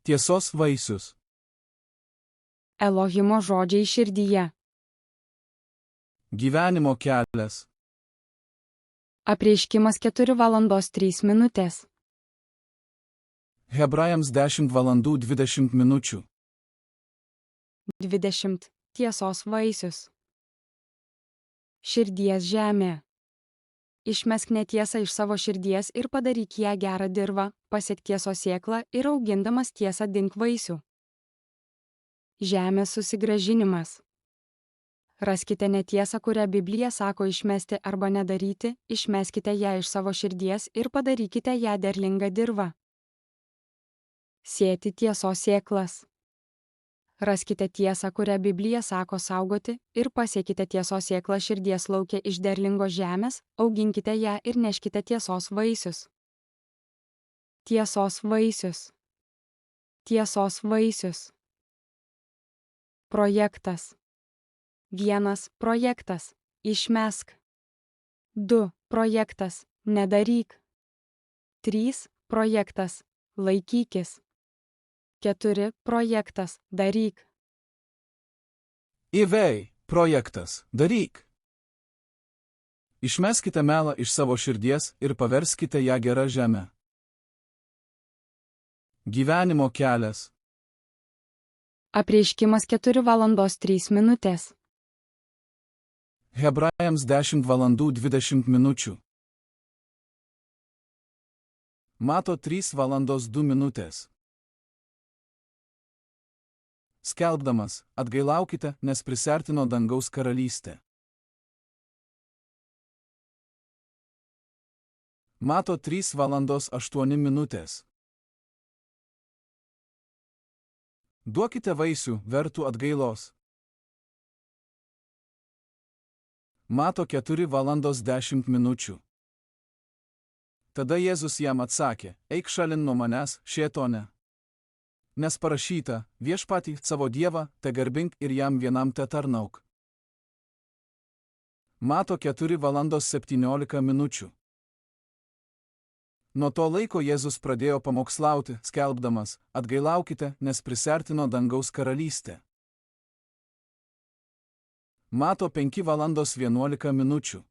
Tiesos vaisius. Elohimo žodžiai širdyje. Gyvenimo kelias. Apreiškimas 4:03. Hebrajams 10:20. 20. Tiesos vaisius. Širdies žemė. Išmesk netiesą iš savo širdies ir padaryk ją gerą dirvą, pasiek tiesos sėklą ir augindamas tiesą dink vaisių. Žemės susigrąžinimas. Raskite netiesą, kurią Biblija sako išmesti arba nedaryti, išmeskite ją iš savo širdies ir padarykite ją derlingą dirvą. Sėti tiesos sėklas. Raskite tiesą, kurią Biblija sako saugoti, ir pasiekite tiesos sėklą širdies lauke iš derlingos žemės, auginkite ją ir neškite tiesos vaisius. Tiesos vaisius. Tiesos vaisius. Projektas. 1. Projektas. Išmesk. 2. Projektas. Nedaryk. 3. Projektas. Laikykis. 4. Projektas. Daryk. Įvei, projektas, daryk. Išmeskite melą iš savo širdies ir paverskite ją gerą žemę. Gyvenimo kelias. Apreiškimas 4:03. Hebrajams 10:20. Mato 3:02. Skelbdamas, atgailaukite, nes prisertino dangaus karalystė. Mato 3:08. Duokite vaisių, vertų atgailos. Mato 4:10. Tada Jėzus jam atsakė, eik šalin nuo manęs, šėtone. Nes parašyta, viešpatį savo Dievą tegarbink ir jam vienam tetarnauk. Mato 4:17. Nuo to laiko Jėzus pradėjo pamokslauti, skelbdamas, atgailaukite, nes prisertino dangaus karalystė. Mato 5:11.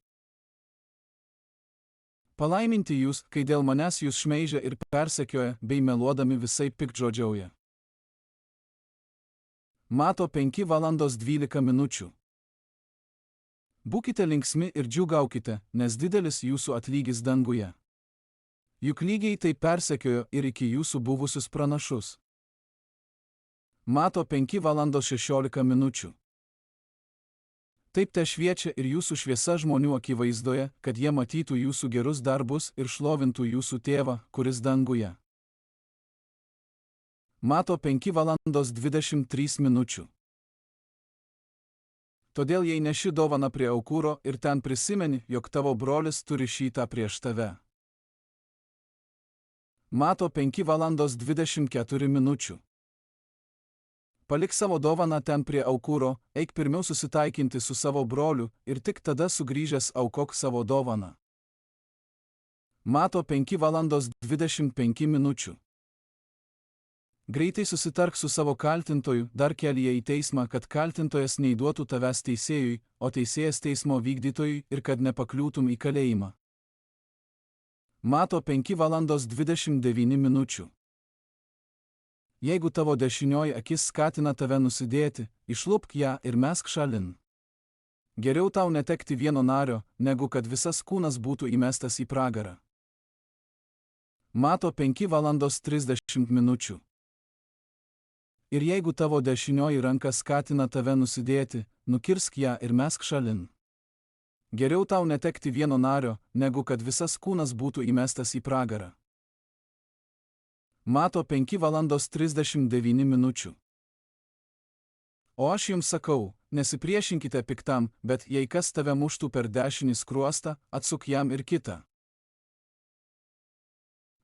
Palaiminti jūs, kai dėl manęs jūs šmeižia ir persekioja, bei meluodami visai piktžodžiauja. Mato 5:12. Būkite linksmi ir džiūgaukite, nes didelis jūsų atlygis danguje. Juk lygiai tai persekiojo ir iki jūsų buvusius pranašus. Mato 5:16. Taip te šviečia ir jūsų šviesa žmonių akivaizdoje, kad jie matytų jūsų gerus darbus ir šlovintų jūsų tėvą, kuris danguje. Mato 5:23. Todėl jei neši dovaną prie aukuro ir ten prisimeni, jog tavo brolis turi šitą prieš tave. Mato 5:24. Palik savo dovaną ten prie aukuro, eik pirmiau susitaikinti su savo broliu ir tik tada sugrįžęs aukok savo dovaną. Mato 5:25. Greitai susitark su savo kaltintoju, dar kelyje į teismą, kad kaltintojas neįduotų tavęs teisėjui, o teisėjas teismo vykdytojui ir kad nepakliūtum į kalėjimą. Mato 5:29. Jeigu tavo dešinioji akis skatina tave nusidėti, išlupk ją ir mesk šalin. Geriau tau netekti vieno nario, negu kad visas kūnas būtų įmestas į pragarą. Mato 5:30. Ir jeigu tavo dešinioji ranka skatina tave nusidėti, nukirsk ją ir mesk šalin. Geriau tau netekti vieno nario, negu kad visas kūnas būtų įmestas į pragarą. Mato 5:39. O aš jums sakau, nesipriešinkite piktam, bet jei kas tave muštų per dešinį skruostą, atsuk jam ir kitą.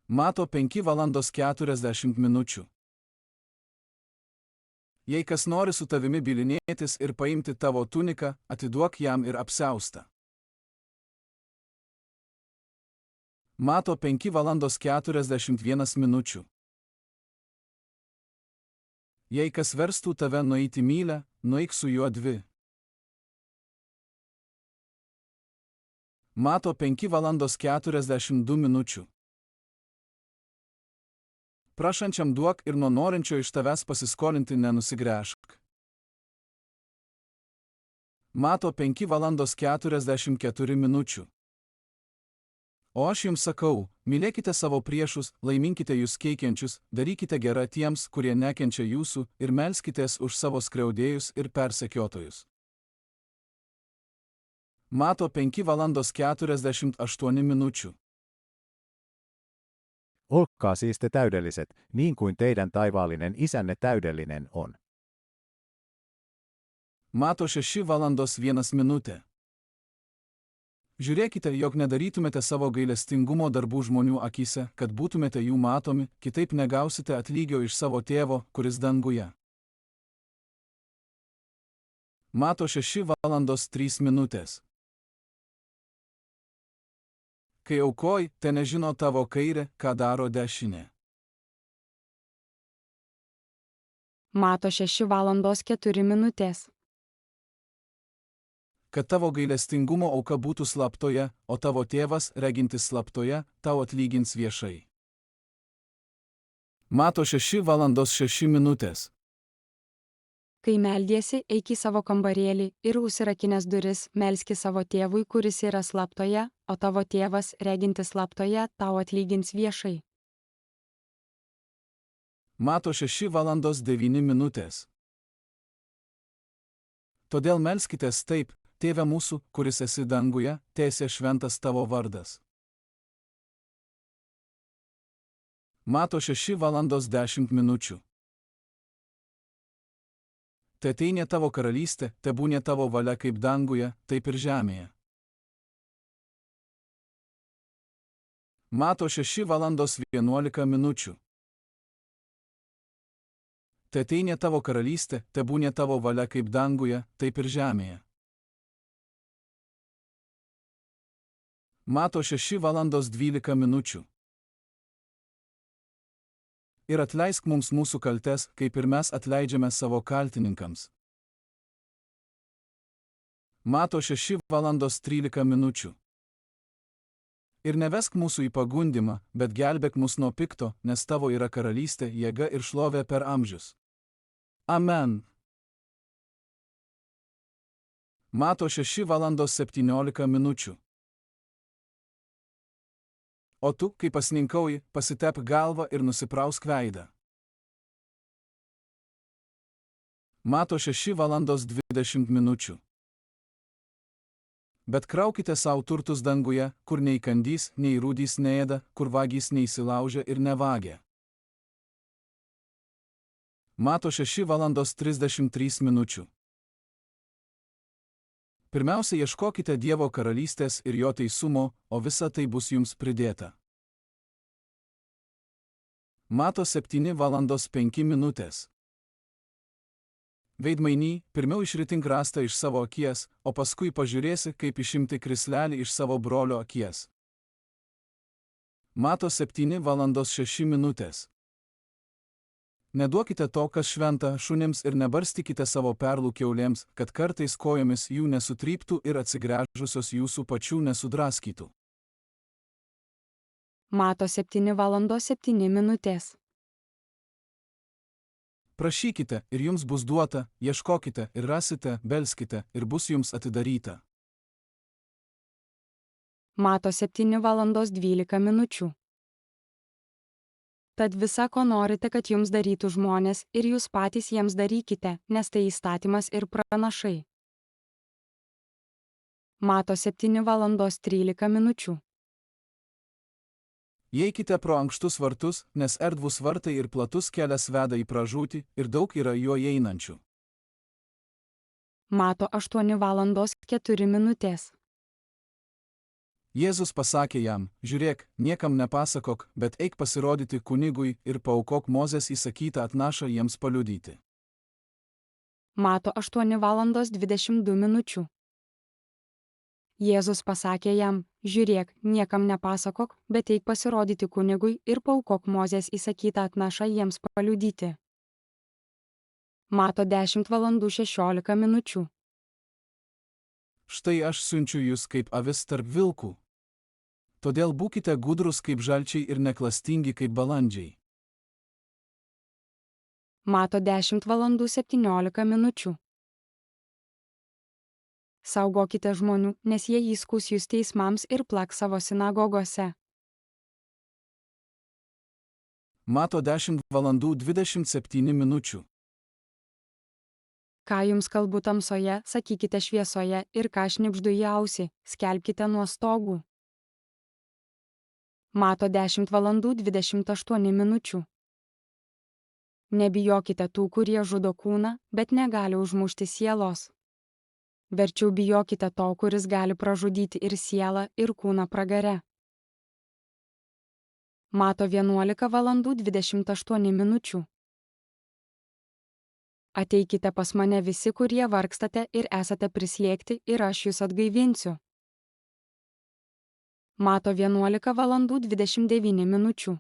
Mato 5:40. Jei kas nori su tavimi bylinėtis ir paimti tavo tuniką, atiduok jam ir apsiaustą. Mato 5:41. Jei kas verstų tave nueiti mylę, nueik su juo 2. Mato 5:42. Prašančiam duok ir nuo norinčio iš tavęs pasiskolinti nenusigręžk. Mato 5:44. O aš jums sakau, mylėkite savo priešus, laiminkite jūs keikiančius, darykite gerą tiems, kurie nekenčia jūsų, ir melskitės už savo skriaudėjus ir persekiotojus. Mato 5:48. Olkaa siis te täydelliset, niin kuin teidän taivaallinen isänne täydellinen on. Mato 6:1. Žiūrėkite, jog nedarytumėte savo gailestingumo darbų žmonių akyse, kad būtumėte jų matomi, kitaip negausite atlygio iš savo tėvo, kuris danguje. Mato 6:3. Kai aukoji, te nežino tavo kairė, ką daro dešinė. Mato 6:4. Kad tavo gailestingumo auka būtų slaptoje, o tavo tėvas, regintis slaptoje, tau atlygins viešai. Mato 6:6. Kai meldiesi, eik į savo kambarėlį ir užsirakinęs duris, melski savo tėvui, kuris yra slaptoje, o tavo tėvas, regintis slaptoje, tau atlygins viešai. Mato 6:9. Todėl melskitės taip: Tėve mūsų, kuris esi danguje, teesie šventas tavo vardas. Mato 6:10. Teateinie tavo karalystė, tebūnie tavo valia kaip danguje, taip ir žemėje. Mato 6:11. Teateinie tavo karalystė, tebūnie tavo valia kaip danguje, taip ir žemėje. Mato 6:12. Ir atleisk mums mūsų kaltes, kaip ir mes atleidžiame savo kaltininkams. Mato 6:13. Ir nevesk mūsų į pagundimą, bet gelbėk mus nuo pikto, nes tavo yra karalystė, jėga ir šlovė per amžius. Amen. Mato 6:17. O tu, kai pasninkauji, pasitep galvą ir nusiprausk veidą. Mato 6:20. Bet kraukite savo turtus danguje, kur nei kandys, nei rūdys neėda, kur vagys neįsilaužia ir nevagia. Mato 6:33. Pirmiausia, ieškokite Dievo karalystės ir jo teisumo, o visa tai bus jums pridėta. Mato 7:05. Veidmainy, pirmiau išritink rąstą iš savo akies, o paskui pažiūrėsi, kaip išimti krislelį iš savo brolio akies. Mato 7:06. Neduokite to, kas šventa, šunims ir nebarstykite savo perlų kiaulėms, kad kartais kojomis jų nesutryptų ir atsigręžusios jūsų pačių nesudraskytų. Mato 7:07. Prašykite ir jums bus duota, ieškokite ir rasite, belskite ir bus jums atidaryta. Mato 7:12. Tad visa, ko norite, kad jums darytų žmonės, ir jūs patys jiems darykite, nes tai įstatymas ir pranašai. Mato 7:13. Įeikite pro ankštus vartus, nes erdvūs vartai ir platus kelias veda į pražūtį, ir daug yra juo įeinančių. Mato 8:04. Jėzus pasakė jam: žiūrėk, niekam nepasakok, bet eik pasirodyti kunigui ir paaukok Mozės įsakytą atnašą jiems paliudyti. Mato 8:22. Jėzus pasakė jam: žiūrėk, niekam nepasakok, bet eik pasirodyti kunigui ir paaukok Mozės įsakytą atnašą jiems paliudyti. Mato 10 valandų 16 minučių. Štai aš siunčiu jūs kaip avis tarp vilkų. Todėl būkite gudrus kaip žalčiai ir neklastingi kaip balandžiai. Mato 10 valandų 17 minučių. Saugokite žmonių, nes jie įskųs jūs teismams ir plaks savo sinagogose. Mato 10 valandų 27 minučių. Ką jums kalbu tamsoje, sakykite šviesoje, ir ką šnibždu į ausį, skelbkite nuo stogų. Mato 10 valandų 28 minučių. Nebijokite tų, kurie žudo kūną, bet negali užmušti sielos. Verčiau bijokite to, kuris gali pražudyti ir sielą, ir kūną pragare. Mato 11 valandų 28 minučių. Ateikite pas mane visi, kurie vargstate ir esate prislėgti, ir aš jūs atgaivinsiu. Mato 11 valandų 29 minučių.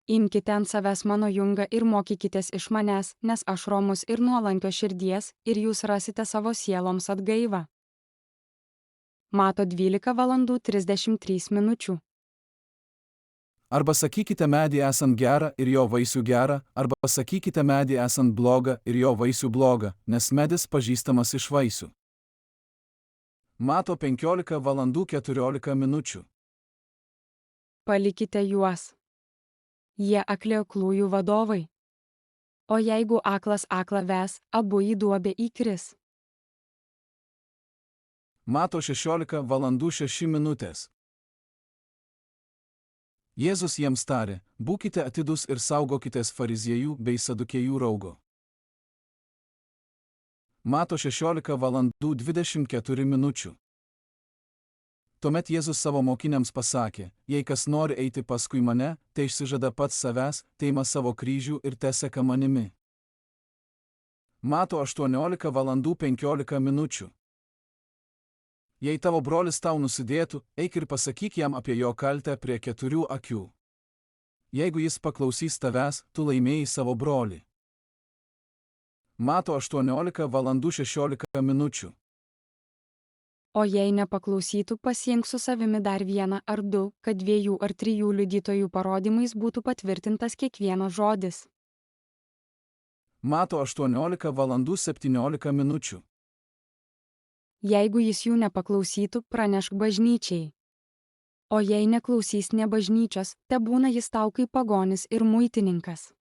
Imkite ant savęs mano jungą ir mokykitės iš manęs, nes aš romus ir nuolankio širdies, ir jūs rasite savo sieloms atgaivą. Mato 12 valandų 33 minučių. Arba sakykite medį esant gerą ir jo vaisių gerą, arba sakykite medį esant blogą ir jo vaisių blogą, nes medis pažįstamas iš vaisių. Mato 15 valandų 14 minučių. Palikite juos. Jie akli aklųjų vadovai. O jeigu aklas aklą ves, abu į duobę įkris. Mato 16 valandų 6 minutės. Jėzus jiems tarė, būkite atidūs ir saugokitės fariziejų bei sadukėjų raugo. Mato 16 valandų 24 minučių. Tuomet Jėzus savo mokiniams pasakė, jei kas nori eiti paskui mane, tai išsižada pats savęs, teima savo kryžių ir teseka manimi. Mato 18 valandų 15 minučių. Jei tavo brolis tau nusidėtų, eik ir pasakyk jam apie jo kaltę prie 4 akių. Jeigu jis paklausys tavęs, tu laimėjai savo brolį. Mato 18 valandų 16 minučių. O jei nepaklausytų, pasiimk su savimi dar vieną ar du, kad 2 ar 3 liudytojų parodymais būtų patvirtintas kiekvienas žodis. Mato 18 valandų 17 minučių. Jeigu jis jų nepaklausytų, pranešk bažnyčiai. O jei neklausys nė bažnyčios, tebūna jis tau kaip pagonis ir muitininkas.